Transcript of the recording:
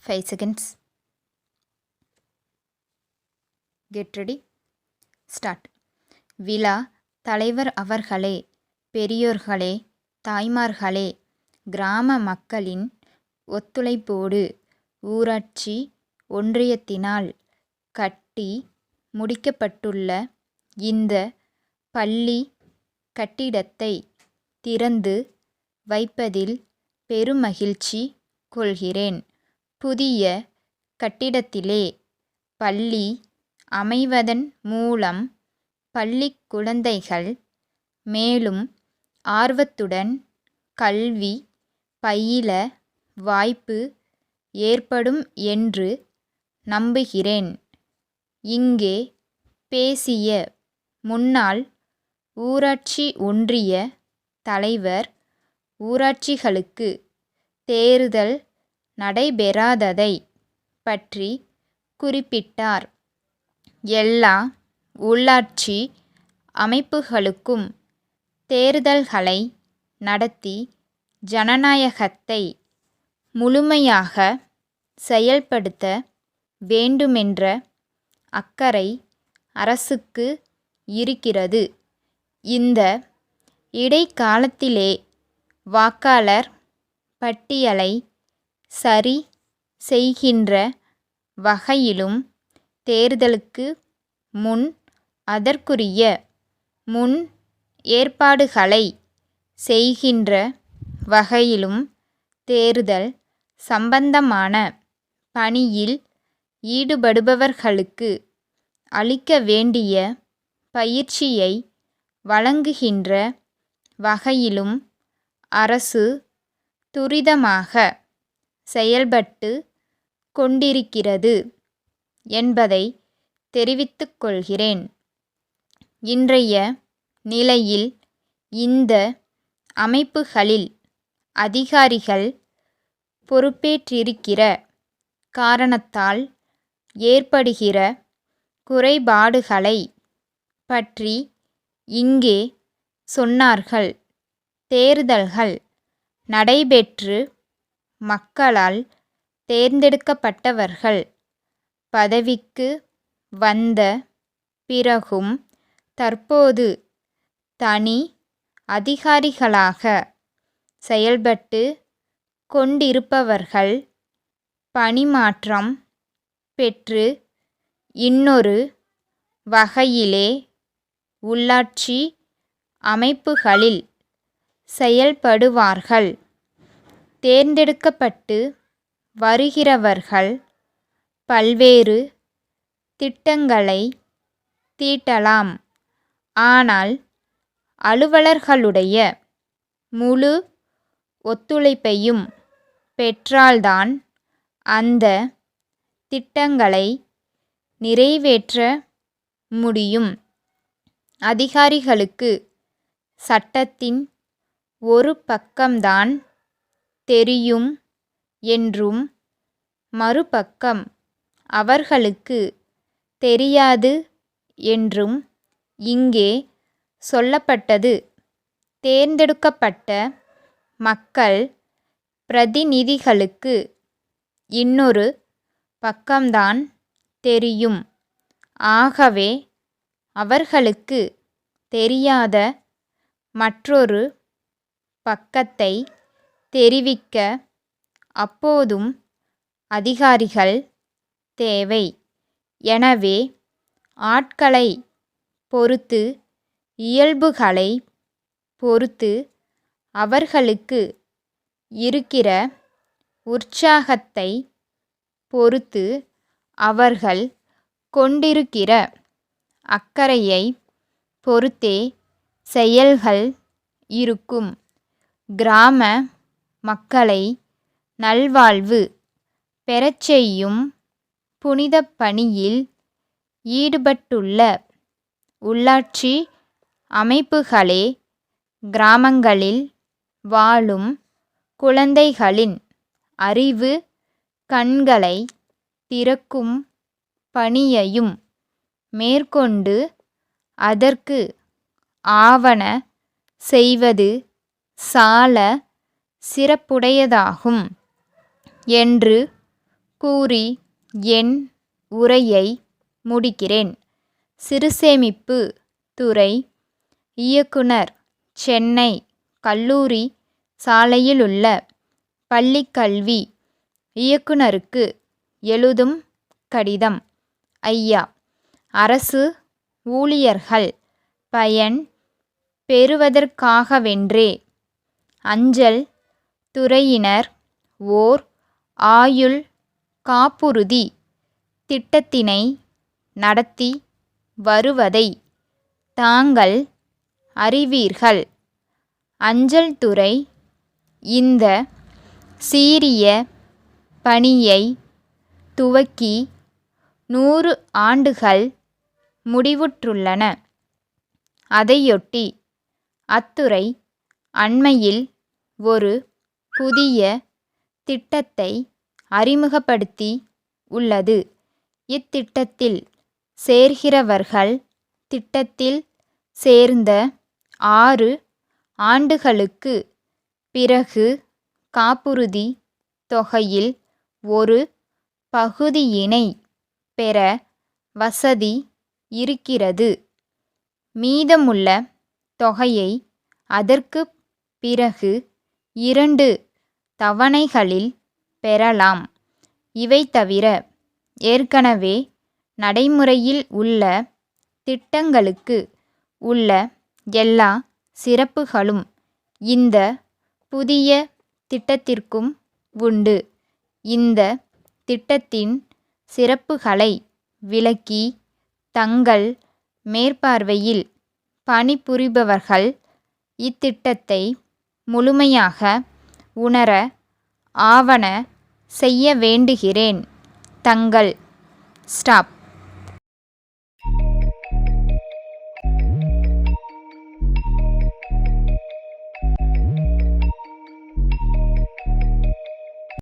5 seconds. Get ready. Start. விழா தலைவர் அவர்களே, பெரியோர்களே, தாய்மார்களே, கிராம மக்களின் ஒத்துழைப்போடு ஊராட்சி ஒன்றியத்தினால் கட்டி முடிக்கப்பட்டுள்ள இந்த பள்ளி கட்டிடத்தை திறந்து வைப்பதில் பெருமகிழ்ச்சி கொள்கிறேன். புதிய கட்டிடத்திலே பள்ளி அமைவதன் மூலம் பள்ளிக் குழந்தைகள் மேலும் ஆர்வத்துடன் கல்வி பயில வாய்ப்பு ஏற்படும் என்று நம்புகிறேன். இங்கே பேசிய முன்னாள் ஊராட்சி ஒன்றிய தலைவர் ஊராட்சிகளுக்கு தேர்தல் நடைபெறாததை பற்றி குறிப்பிட்டார். எல்லா உள்ளாட்சி அமைப்புகளுக்கும் தேர்தல்களை நடத்தி ஜனநாயகத்தை முழுமையாக செயல்படுத்த வேண்டுமென்ற அக்கறை அரசுக்கு இருக்கிறது. இந்த இடைக்காலத்திலே வாக்காளர் பட்டியலை சரி செய்கின்ற வகையிலும் தேர்தலுக்கு முன் அதற்குரிய முன் ஏற்பாடுகளை செய்கின்ற வகையிலும் தேர்தல் சம்பந்தமான பணியில் ஈடுபடுபவர்களுக்கு அளிக்க வேண்டிய பயிற்சியை வழங்குகின்ற வகையிலும் அரசு துரிதமாக செயல்பட்டு கொண்டிருக்கிறது என்பதை தெரிவித்துக் கொள்கிறேன். இன்றைய நிலையில் இந்த அமைப்புகளில் அதிகாரிகள் பொறுப்பேற்றிருக்கிற காரணத்தால் ஏற்படுகிற குறைபாடுகளை பற்றி இங்கே சொன்னார்கள். தேர்தல்கள் நடைபெற்று மக்களால் தேர்ந்தெடுக்கப்பட்டவர்கள் பதவிக்கு வந்த பிறகும் தற்போது தனி அதிகாரிகளாக செயல்பட்டு கொண்டிருப்பவர்கள் பணிமாற்றம் பெற்று இன்னொரு வகையிலே உள்ளாட்சி அமைப்புகளில் செயல்படுவார்கள். தேர்ந்தெடுக்கப்பட்டு வருகிறவர்கள் பல்வேறு திட்டங்களை தீட்டலாம். ஆனால் அலுவலர்களுடைய முழு ஒத்துழைப்பையும் பெற்றால்தான் அந்த திட்டங்களை நிறைவேற்ற முடியும். அதிகாரிகளுக்கு சட்டத்தின் ஒரு பக்கம்தான் தெரியும் என்றும் மறுபக்கம் அவர்களுக்கு தெரியாது என்றும் இங்கே சொல்லப்பட்டது. தேர்ந்தெடுக்கப்பட்ட மக்கள் பிரதிநிதிகளுக்கு இன்னொரு பக்கம்தான் தெரியும். ஆகவே அவர்களுக்கு தெரியாத மற்றொரு பக்கத்தை தெரிவிக்க அப்போதும் அதிகாரிகள் தேவை. எனவே ஆட்களை பொறுத்து இயல்புகளை பொறுத்து அவர்களுக்கு இருக்கிற உற்சாகத்தை பொறுத்து அவர்கள் கொண்டிருக்கிற அக்கறையை பொறுத்தே செயல்கள் இருக்கும். கிராம மக்களை நல்வாழ்வு பெறச் செய்யும் புனிதப் பணியில் ஈடுபட்டுள்ள உள்ளாட்சி அமைப்புகளே கிராமங்களில் வாழும் குழந்தைகளின் அறிவு கண்களை திறக்கும் பணியையும் மேற்கொண்டு அதற்கு ஆவன செய்வது சால சிறப்புடையதாகும் என்று கூறி என் உரையை முடிக்கிறேன். சிறுசேமிப்பு துறை இயக்குனர், சென்னை கல்லூரி சாலையிலுள்ள பள்ளிக்கல்வி இயக்குனருக்கு எழுதும் கடிதம். ஐயா, அரசு ஊழியர்கள் பயன் பெறுவதற்காகவென்றே அஞ்சல் துறையினர் ஓர் ஆயுள் காப்புறுதி திட்டத்தினை நடத்தி வருவதை தாங்கள் அறிவீர்கள். அஞ்சல் துறை இந்த சீரிய பணியை துவக்கி 100 ஆண்டுகள் முடிவுற்றுள்ளன. அதையொட்டி அத்துறை அண்மையில் ஒரு புதிய திட்டத்தை அறிமுகப்படுத்தி உள்ளது. இத்திட்டத்தில் சேர்கிறவர்கள் திட்டத்தில் சேர்ந்த 6 ஆண்டுகளுக்கு பிறகு காப்புறுதி தொகையில் ஒரு பகுதியினை பெற வசதி இருக்கிறது. மீதமுள்ள தொகையை அதற்குப் பிறகு 2 தவணைகளில் பெறலாம். இவை தவிர ஏற்கனவே நடைமுறையில் உள்ள திட்டங்களுக்கு உள்ள எல்லா சிறப்புகளும் இந்த புதிய திட்டத்திற்கும் உண்டு. இந்த திட்டத்தின் சிறப்புகளை விளக்கி தங்கள் மேற்பார்வையில் பணிபுரிபவர்கள் இத்திட்டத்தை முழுமையாக உணர ஆவன செய்ய வேண்டுகிறேன். தங்கள் ஸ்டாப்.